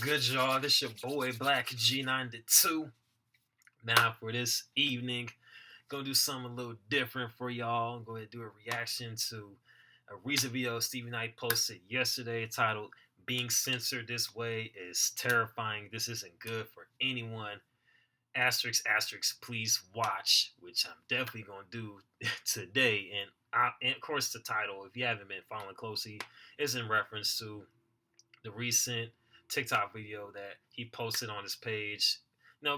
good, y'all? This your boy Black G92. Now for this evening, gonna do something a little different for y'all. Go ahead and do a reaction to a recent video Stevie Knight posted yesterday titled "Being Censored This Way is Terrifying. This isn't good for anyone." Asterisk asterisk. Please watch, which I'm definitely gonna do today. And of course, the title, if you haven't been following closely, is in reference to the recent TikTok video that he posted on his page.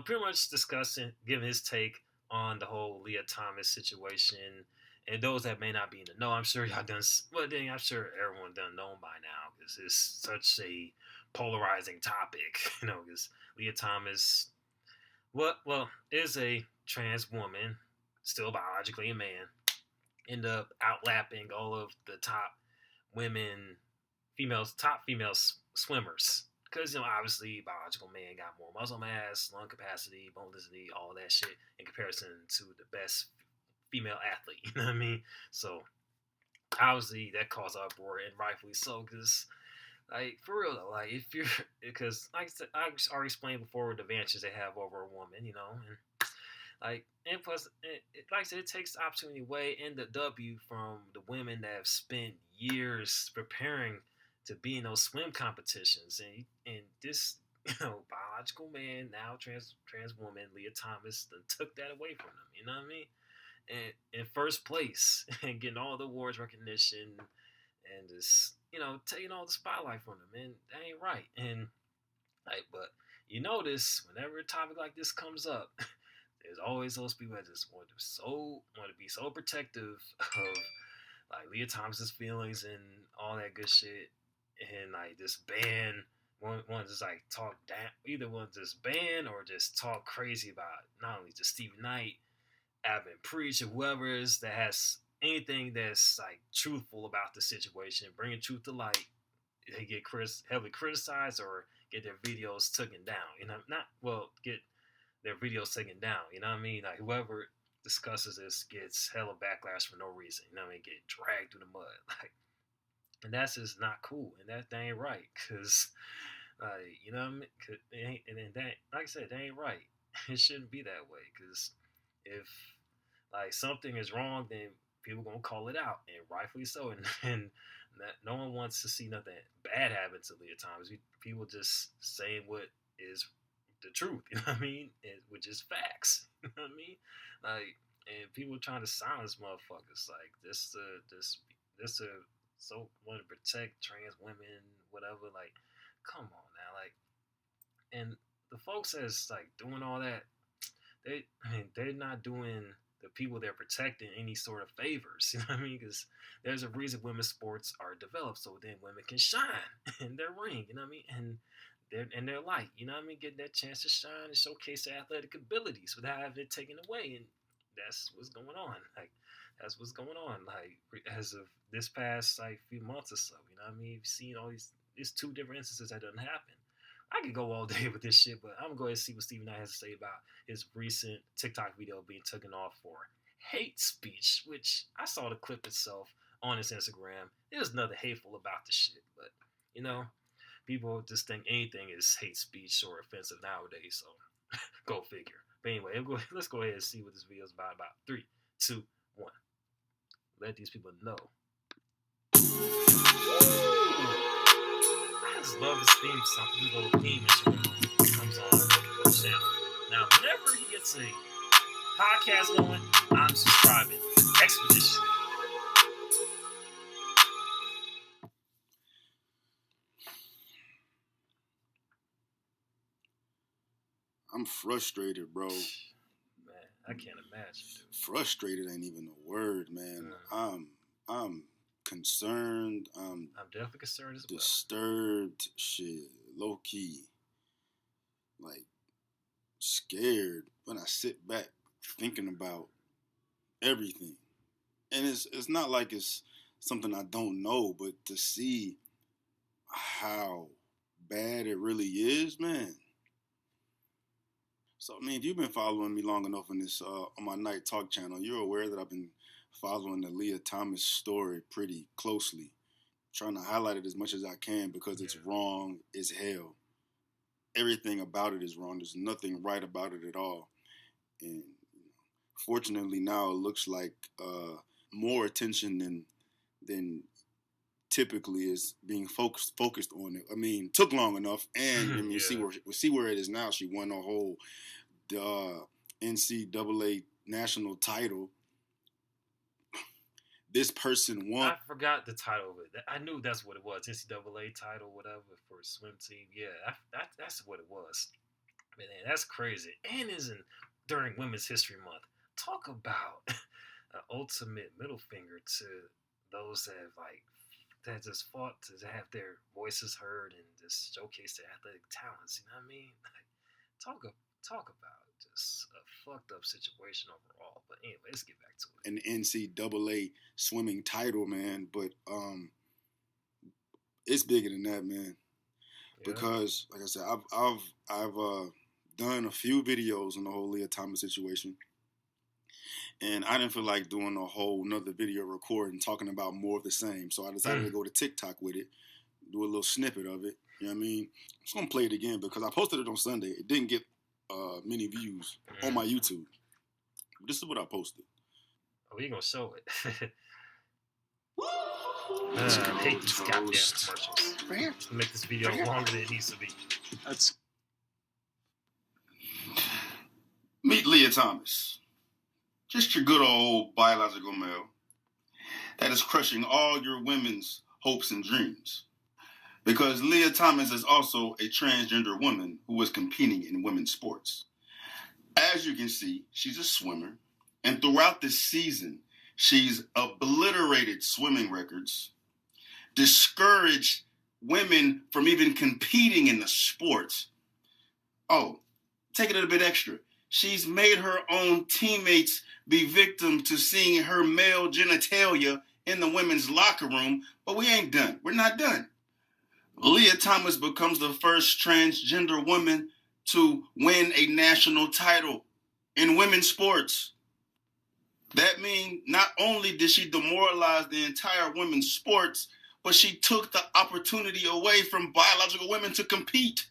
Pretty much discussing, giving his take on the whole Leah Thomas situation. And those that may not be in the know, I'm sure y'all done. Well, then I'm sure everyone done known by now because it's such a polarizing topic. Because Leah Thomas, is a trans woman, still biologically a man, end up outlapping all of the women top female swimmers. Because, obviously, biological man got more muscle mass, lung capacity, bone density, all that shit in comparison to the best female athlete. You know what I mean? So, obviously, that caused uproar, and rightfully so, because, like, for real, though, like, if you're, because, like I said, I already explained before the advantages they have over a woman, and and plus, like I said, it takes the opportunity away and the W from the women that have spent years preparing to be in those swim competitions, and this biological man, now trans woman, Leah Thomas, took that away from them. You know what I mean? And in first place and getting all the awards recognition and just taking all the spotlight from them, and that ain't right. And but you notice whenever a topic like this comes up. There's always those people that just want to be so protective of like Leah Thomas's feelings and all that good shit, and like just ban one just like talk down, either one just ban or just talk crazy about not only just Stevie Knight, Alvin Preach, or whoever is that has anything that's like truthful about the situation, bringing truth to light. They get heavily criticized or get their videos taken down. Get their videos taken down. You know what I mean? Like whoever discusses this gets hella backlash for no reason. You know what I mean? Get dragged through the mud. And that's just not cool. And that ain't right. Cause you know what I mean? That, like I said, that ain't right. It shouldn't be that way. Cause if like something is wrong, then people gonna call it out, and rightfully so. And no one wants to see nothing bad happen to Leah Thomas. People just saying what is the truth, you know what I mean? Which is facts, you know what I mean? Like, and people trying to silence motherfuckers like this so want to protect trans women, whatever. Like, come on now, like, and the folks that's like doing all that, they're not doing the people they're protecting any sort of favors, you know what I mean? Because there's a reason women's sports are developed so then women can shine in their ring, you know what I mean? And their light, you know what I mean? Get that chance to shine and showcase their athletic abilities without having it taken away, and that's what's going on. Like that's what's going on. Like as of this past like few months or so, you know what I mean? You've seen all these two different instances that doesn't happen. I could go all day with this shit, but I'm gonna go ahead and see what Stevie Knight has to say about his recent TikTok video being taken off for hate speech, which I saw the clip itself on his Instagram. There's nothing hateful about the shit, but you know, people just think anything is hate speech or offensive nowadays. So go figure. But anyway, let's go ahead and see what this video is about. About 3, 2, 1. Let these people know. I just love this theme song, this little theme that comes on the channel. Now, whenever he gets a podcast going, I'm subscribing expeditiously. I'm frustrated, bro. Man, I can't imagine, dude. Frustrated ain't even a word, man. I'm concerned. I'm definitely concerned as well. Disturbed, shit, low key, like scared when I sit back thinking about everything. And it's not like it's something I don't know, but to see how bad it really is, man. So, I mean, if you've been following me long enough on this on my Night Talk channel, you're aware that I've been following the Leah Thomas story pretty closely, trying to highlight it as much as I can because it's wrong as hell. everything about it is wrong. There's nothing right about it at all. And fortunately now it looks like more attention than typically is being focused on it. I mean, took long enough, and I mean, see where it is now. She won a whole NCAA national title. This person won. I forgot the title of it. I knew that's what it was. NCAA title, whatever, for a swim team. Yeah, that's what it was. Man, that's crazy. And during Women's History Month. Talk about an ultimate middle finger to those that just fought to have their voices heard and just showcase their athletic talents. You know what I mean? Like, talk about just a fucked up situation overall. But anyway, let's get back to it. An NCAA swimming title, man. But it's bigger than that, man. Yeah. Because, like I said, I've done a few videos on the whole Lia Thomas situation. And I didn't feel like doing a whole nother video recording talking about more of the same. So I decided to go to TikTok with it, do a little snippet of it. You know what I mean? I'm just going to play it again because I posted it on Sunday. It didn't get many views on my YouTube. This is what I posted. Oh, we going to show it. I hate these goddamn commercials. Right here. Make this video longer than it needs to be. Meet Lia Thomas. Just your good old biological male that is crushing all your women's hopes and dreams. Because Lia Thomas is also a transgender woman who is competing in women's sports. As you can see, she's a swimmer. And throughout this season, she's obliterated swimming records, discouraged women from even competing in the sport. Oh, take it a bit extra. She's made her own teammates be victim to seeing her male genitalia in the women's locker room, but we ain't done. We're not done. Lia Thomas becomes the first transgender woman to win a national title in women's sports. That means not only did she demoralize the entire women's sports, but she took the opportunity away from biological women to compete.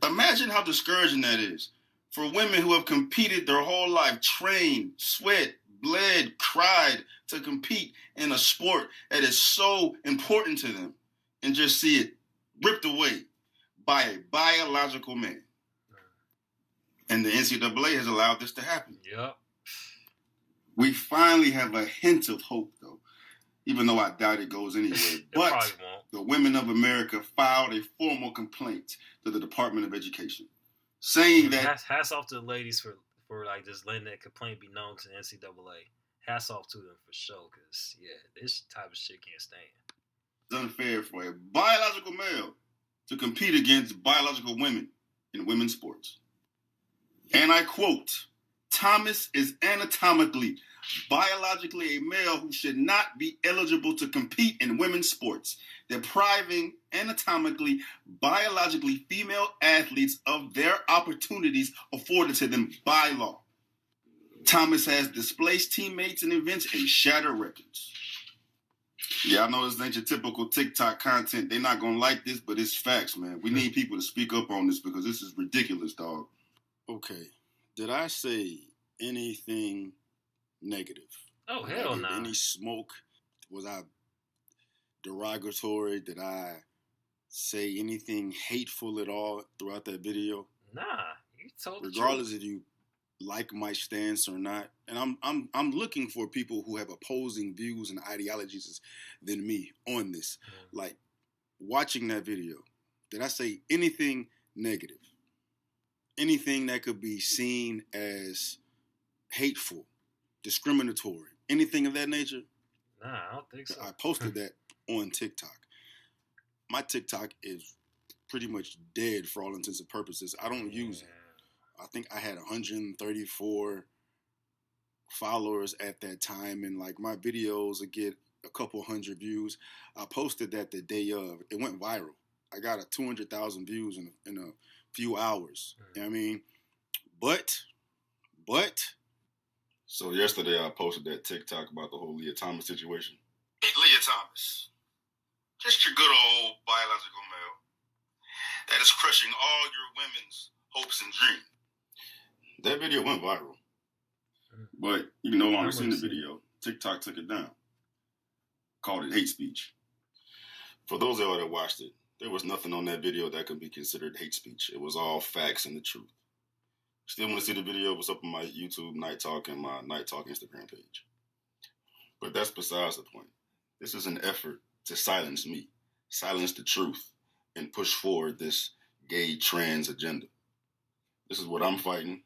Imagine how discouraging that is. For women who have competed their whole life, trained, sweat, bled, cried to compete in a sport that is so important to them, and just see it ripped away by a biological man. And the NCAA has allowed this to happen. Yep. We finally have a hint of hope, though, even though I doubt it goes anywhere. But the women of America filed a formal complaint to the Department of Education, saying that hats off to the ladies for like just letting that complaint be known to the NCAA. Hats off to them for sure, because this type of shit can't stand. It's unfair for a biological male to compete against biological women in women's sports. And I quote, Thomas is anatomically, biologically a male who should not be eligible to compete in women's sports, depriving anatomically, biologically female athletes of their opportunities afforded to them by law. Thomas has displaced teammates in events and shattered records. Yeah, I know this ain't your typical TikTok content. They're not going to like this, but it's facts, man. We need people to speak up on this because this is ridiculous, dog. Okay. Did I say anything negative? Oh, hell no. Any smoke? Was I derogatory? Did I say anything hateful at all throughout that video? Nah, you told the truth. Regardless if you like my stance or not, and I'm looking for people who have opposing views and ideologies than me on this. Like, watching that video, did I say anything negative? Anything that could be seen as hateful, discriminatory, anything of that nature? Nah, I don't think so. I posted that on TikTok. My TikTok is pretty much dead for all intents and purposes. I don't use it. I think I had 134 followers at that time, and like my videos would get a couple hundred views. I posted that the day of. It went viral. I got 200,000 views in a few hours. You know what I mean? But. So yesterday I posted that TikTok about the whole Lia Thomas situation. Hey, Lia Thomas. Just your good old biological male that is crushing all your women's hopes and dreams. That video went viral. But you know, I've seen the video. TikTok took it down. Called it hate speech. For those of y'all that watched it, there was nothing on that video that could be considered hate speech. It was all facts and the truth. Still want to see the video? What's up on my YouTube Night Talk and my Night Talk Instagram page. But that's besides the point. This is an effort to silence me, silence the truth, and push forward this gay trans agenda. This is what I'm fighting.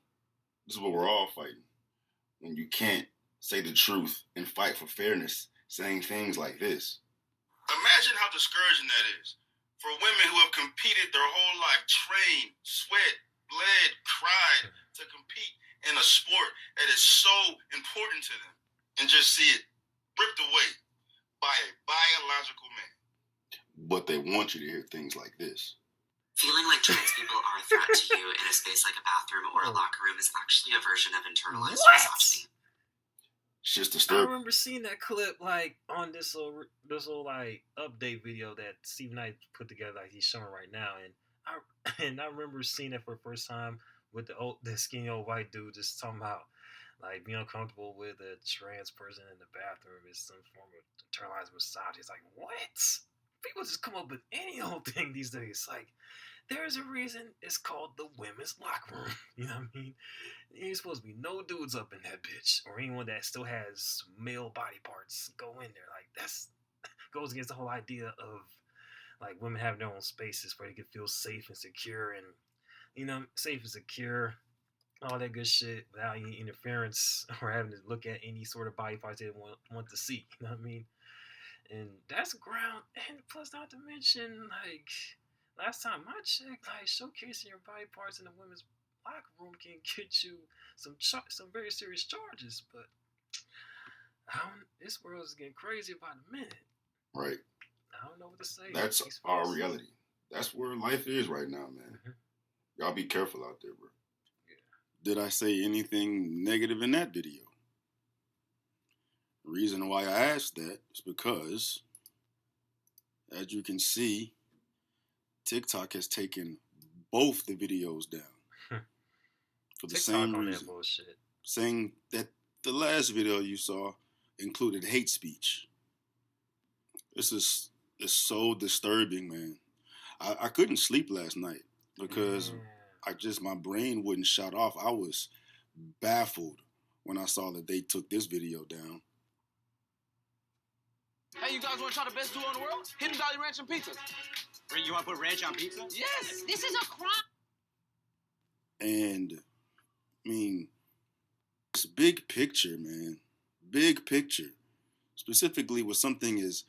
This is what we're all fighting. When you can't say the truth and fight for fairness, saying things like this. Imagine how discouraging that is for women who have competed their whole life, trained, sweat, bled, cried to compete in a sport that is so important to them, and just see it ripped away by a biological man. But they want you to hear things like this. Feeling like trans people are a threat to you in a space like a bathroom or a locker room is actually a version of internalized misogyny. It's just I remember seeing that clip like on this little like update video that Steve Knight put together, like he's showing right now, and I remember seeing it for the first time with the skinny old white dude just talking about like being uncomfortable with a trans person in the bathroom is some form of internalized misogyny. It's like, what? People just come up with any old thing these days. Like, there's a reason it's called the women's locker room. You know what I mean? Ain't supposed to be no dudes up in that bitch, or anyone that still has male body parts go in there. Like, that's goes against the whole idea of like women having their own spaces where they can feel safe and secure, and safe and secure, all that good shit without any interference or having to look at any sort of body parts they want to see. You know what I mean? And that's ground. And plus, not to mention, like, last time I checked, like, showcasing your body parts in the women's locker room can get you some very serious charges. But this world is getting crazy by the minute. Right. I don't know what to say. That's our reality. That's where life is right now, man. Mm-hmm. Y'all be careful out there, bro. Yeah. Did I say anything negative in that video? The reason why I asked that is because, as you can see, TikTok has taken both the videos down for the same reason. Bullshit. Saying that the last video you saw included hate speech. This is so disturbing, man. I couldn't sleep last night because my brain wouldn't shut off. I was baffled when I saw that they took this video down. Hey, you guys want to try the best duo in the world? Hidden Valley Ranch and Pizza. You want to put ranch on pizza? Yes! This is a crime! And, I mean, it's big picture, man. Big picture. Specifically with something as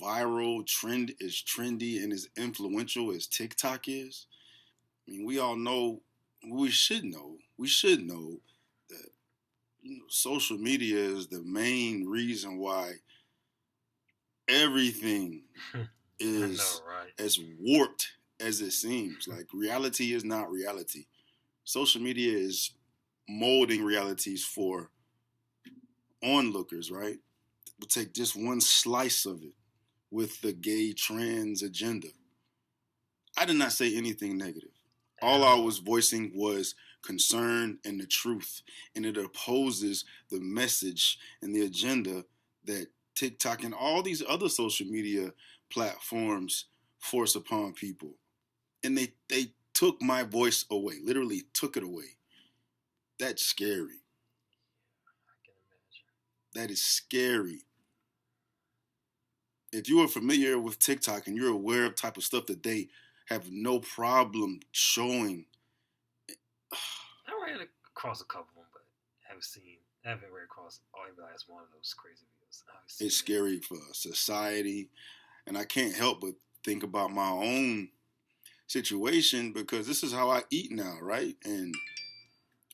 viral, trendy, and as influential as TikTok is. I mean, we all know, we should know that social media is the main reason why everything is as warped as it seems. Like, reality is not reality. Social media is molding realities for onlookers, right? We'll take just one slice of it with the gay trans agenda. I did not say anything negative. All I was voicing was concern and the truth, and it opposes the message and the agenda that TikTok and all these other social media platforms force upon people. And they took my voice away, literally took it away. That's scary. I can imagine. That is scary. If you are familiar with TikTok and you're aware of type of stuff that they have no problem showing. I ran across a couple of them, but I haven't ran across every last one of those crazy videos. It's scary for society, and I can't help but think about my own situation because this is how I eat now, right? And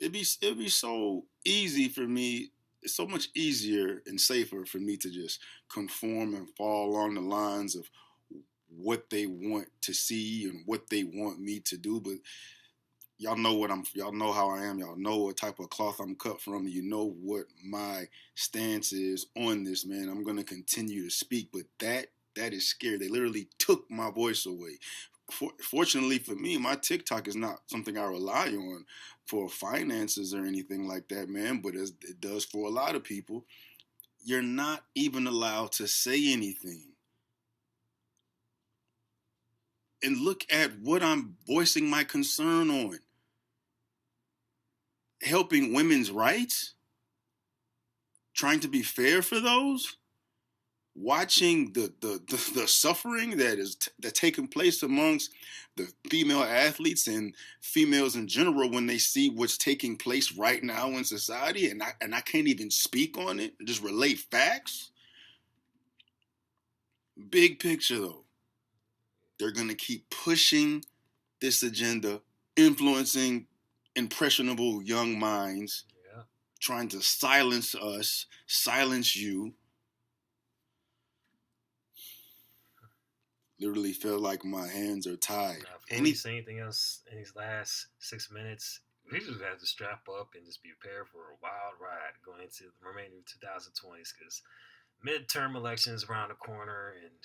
it'd be so easy for me. It's so much easier and safer for me to just conform and fall along the lines of what they want to see and what they want me to do. But y'all know y'all know how I am. Y'all know what type of cloth I'm cut from. You know what my stance is on this, man. I'm going to continue to speak, but that is scary. They literally took my voice away. fortunately for me, my TikTok is not something I rely on for finances or anything like that, man. But as it does for a lot of people, you're not even allowed to say anything. And look at what I'm voicing my concern on. Helping women's rights, trying to be fair for those, watching the suffering that's taking place amongst the female athletes and females in general when they see what's taking place right now in society, and I can't even speak on it, just relate facts. Big picture though, they're gonna keep pushing this agenda, influencing impressionable young minds, trying to silence us, silence you. Literally feel like my hands are tied. Before you say anything else in these last 6 minutes, we just have to strap up and just be prepared for a wild ride going into the remainder of 2020s, because midterm elections around the corner, and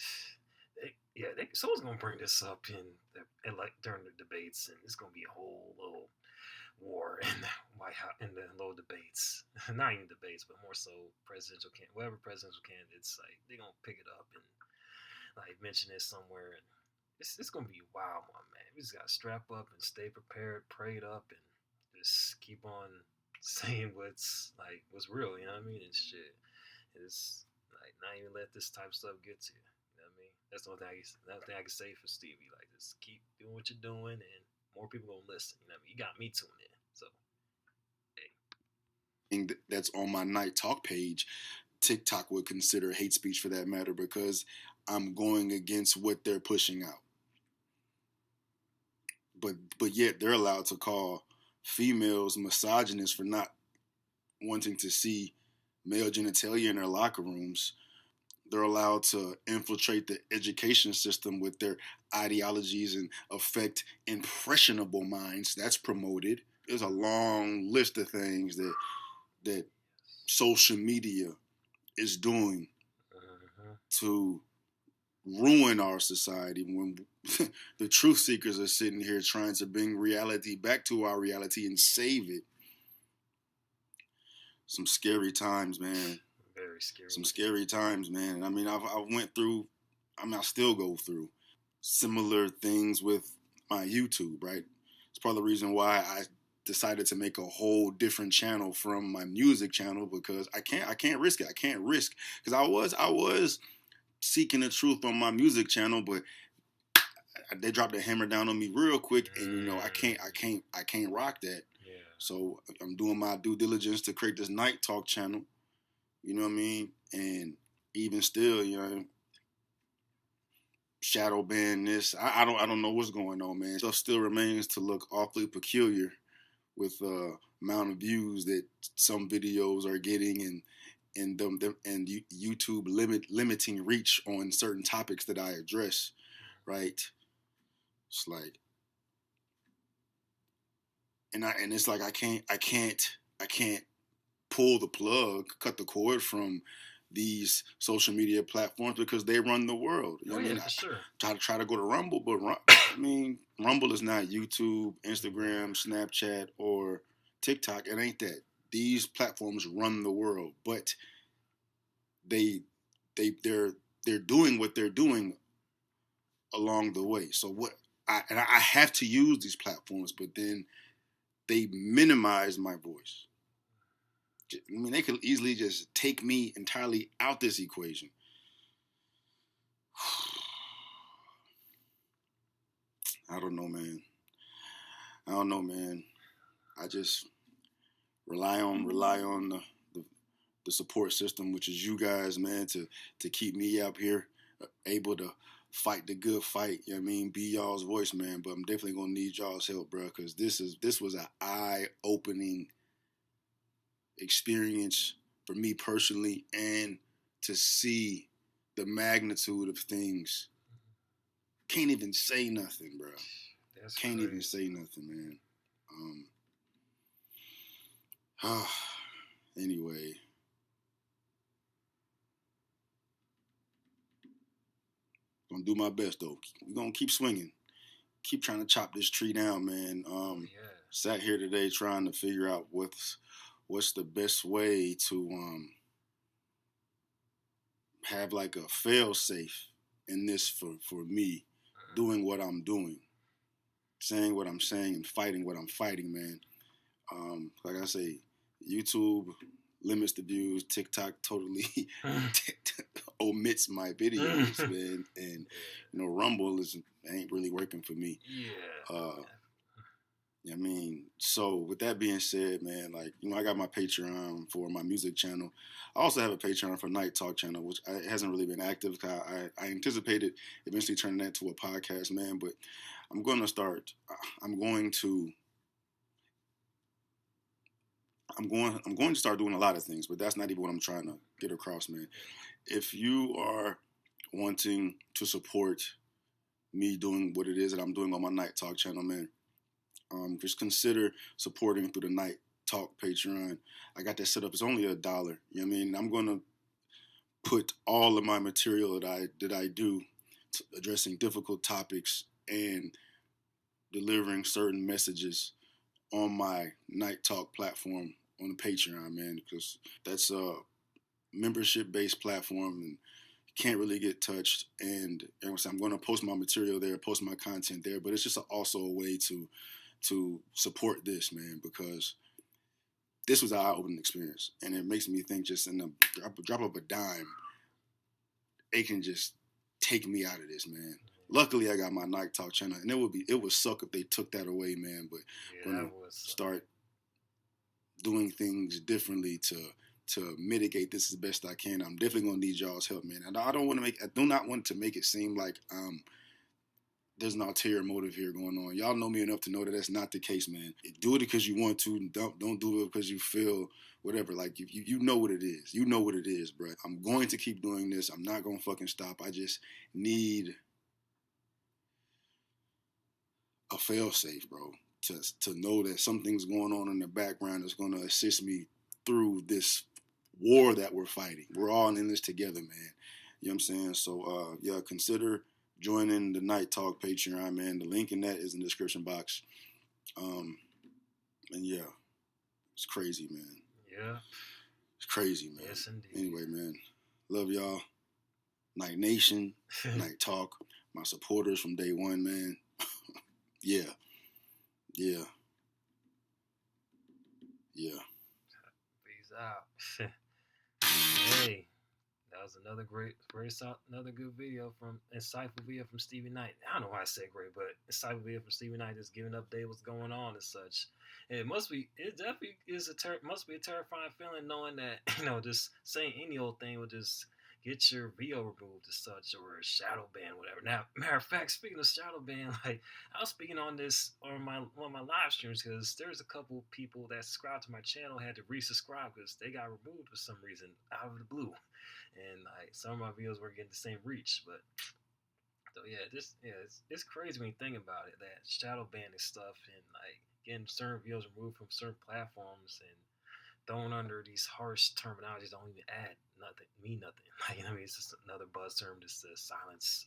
someone's gonna bring this up during the debates, and it's gonna be a whole little war in the White House, in the little debates. Not even debates, but more so whatever presidential candidates, like, they're gonna pick it up and like mention it somewhere, and it's gonna be wild, my man. We just gotta strap up and stay prepared, prayed up, and just keep on saying what's real. You know what I mean? And shit, it's like not even let this type of stuff get to you. You know what I mean? That's the only thing I can say for Stevie. Like, just keep doing what you're doing, and more people gonna listen. You know what I mean? You got me tuned in, so hey. That's on my Night Talk page. TikTok would consider hate speech for that matter, because I'm going against what they're pushing out. But yet they're allowed to call females misogynists for not wanting to see male genitalia in their locker rooms. They're allowed to infiltrate the education system with their ideologies and affect impressionable minds. That's promoted. There's a long list of things that social media is doing to ruin our society, when the truth seekers are sitting here trying to bring reality back to our reality and save it. Some scary times, man. Very scary. Some scary times, man. I mean, I still go through similar things with my YouTube, right? It's part of the reason why I decided to make a whole different channel from my music channel, because I can't risk it. I can't risk, because I was seeking the truth on my music channel, but they dropped the hammer down on me real quick, and I can't rock that. Yeah. So I'm doing my due diligence to create this Night Talk channel. You know what I mean? And even still, shadow ban this. I don't know what's going on, man. Stuff still remains to look awfully peculiar with the amount of views that some videos are getting, and YouTube limiting reach on certain topics that I address, right? It's like, and it's like I can't pull the plug, cut the cord from these social media platforms, because they run the world. You know what I mean? Sure. Try to go to Rumble, but Rumble is not YouTube, Instagram, Snapchat, or TikTok. It ain't that. These platforms run the world, but they're doing what they're doing along the way. So I have to use these platforms, but then they minimize my voice. I mean, they could easily just take me entirely out this equation. I don't know, man. I just rely on the support system, which is you guys, man, to keep me up here, able to fight the good fight. You know what I mean? Be y'all's voice, man. But I'm definitely gonna need y'all's help, bro, because this was an eye-opening experience for me personally, and to see the magnitude of things. Can't even say nothing, bro. Can't even say nothing, man. Anyway, gonna do my best though. We're gonna keep swinging. keep trying to chop this tree down, man. Yeah. Sat here today trying to figure out what's the best way to have like a fail safe in this for me, doing what I'm doing, saying what I'm saying, and fighting what I'm fighting, man. Like I say, YouTube limits the views. TikTok totally omits my videos, man. And Rumble ain't really working for me. Yeah. I mean, so with that being said, man, like, I got my Patreon for my music channel. I also have a Patreon for Night Talk channel, which hasn't really been active. I anticipated eventually turning that to a podcast, man, but I'm going to start doing a lot of things, but that's not even what I'm trying to get across, man. If you are wanting to support me doing what it is that I'm doing on my Night Talk channel, man, just consider supporting through the Night Talk Patreon. I got that set up. It's only $1. You know what I mean? I'm going to put all of my material that I do addressing difficult topics and delivering certain messages on my Night Talk platform on the Patreon, man, because that's a membership-based platform and can't really get touched. And I'm going to post my material there, post my content there, but it's just also a way to support this, man, because this was an eye-opening experience, and it makes me think just in the drop of a dime, it can just take me out of this, man. Luckily, I got my Night Talk channel, and it would suck if they took that away, man. But I'm gonna start doing things differently to mitigate this as best I can. I'm definitely gonna need y'all's help, man. And I do not want to make it seem like there's an ulterior motive here going on. Y'all know me enough to know that that's not the case, man. Do it because you want to. Don't do it because you feel whatever. Like, you know what it is. You know what it is, bro. I'm going to keep doing this. I'm not going to fucking stop. I just need a fail-safe, bro, to know that something's going on in the background that's going to assist me through this war that we're fighting. We're all in this together, man. You know what I'm saying? So, consider joining the Night Talk Patreon, man. The link in that is in the description box. And yeah, it's crazy, man. Yeah. It's crazy, man. Yes, indeed. Anyway, man, love y'all. Night Nation, Night Talk, my supporters from day one, man. Yeah. Peace out. Hey. That was another another good video insightful video from Stevie Knight. I don't know why I said great, but insightful video from Stevie Knight, just giving an update what's going on and such. And it definitely must be a terrifying feeling knowing that, just saying any old thing will just get your video removed as such, or shadow ban, whatever. Now, matter of fact, speaking of shadow ban, like, I was speaking on this on one of my live streams because there's a couple people that subscribed to my channel had to resubscribe because they got removed for some reason out of the blue. And like, some of my videos were getting the same reach, but so it's crazy when you think about it, that shadow banning stuff and like getting certain videos removed from certain platforms and thrown under these harsh terminologies don't even mean nothing. Like, it's just another buzz term just to silence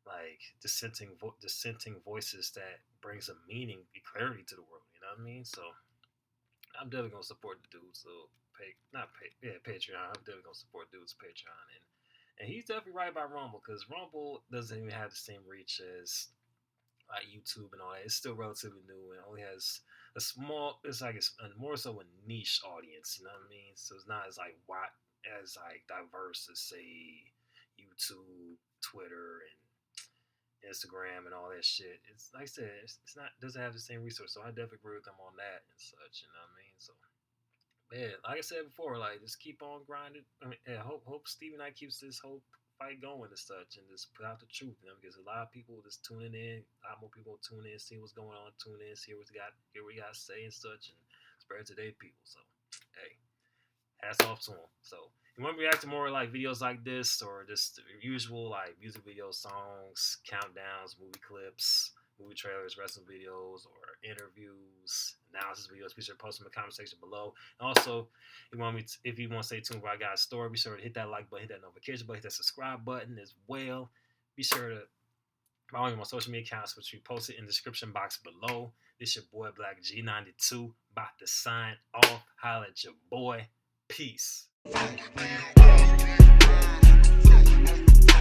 like dissenting voices that brings a meaning, clarity to the world. You know what I mean? So I'm definitely gonna support the dude. So Patreon. I'm definitely gonna support dude's Patreon, and he's definitely right about Rumble, because Rumble doesn't even have the same reach as like YouTube and all that. It's still relatively new and only has it's more so a niche audience. You know what I mean? So it's not as diverse as say YouTube, Twitter, and Instagram and all that shit. It's like I said, it's not doesn't have the same resource. So I definitely agree with them on that and such. You know what I mean? So. Yeah, like I said before, like, just keep on grinding. I mean, hope Stevie Knight keeps this whole fight going and such, and just put out the truth, because a lot of people just tuning in. A lot more people tune in, see what's going on, tune in, see what we got to say and such, and spread it to their people. So, hey, hats off to them. So, you want to react to more like videos like this, or just the usual like music videos, songs, countdowns, movie clips, movie trailers, wrestling videos, or interviews, analysis videos, be sure to post them in the comment section below. And also, if you want to stay tuned where I got a story, be sure to hit that like button, hit that notification button, hit that subscribe button as well. Be sure to Follow me on social media accounts, which we posted in the description box below. This your boy Black G92, about to sign off. Holla at your boy. Peace.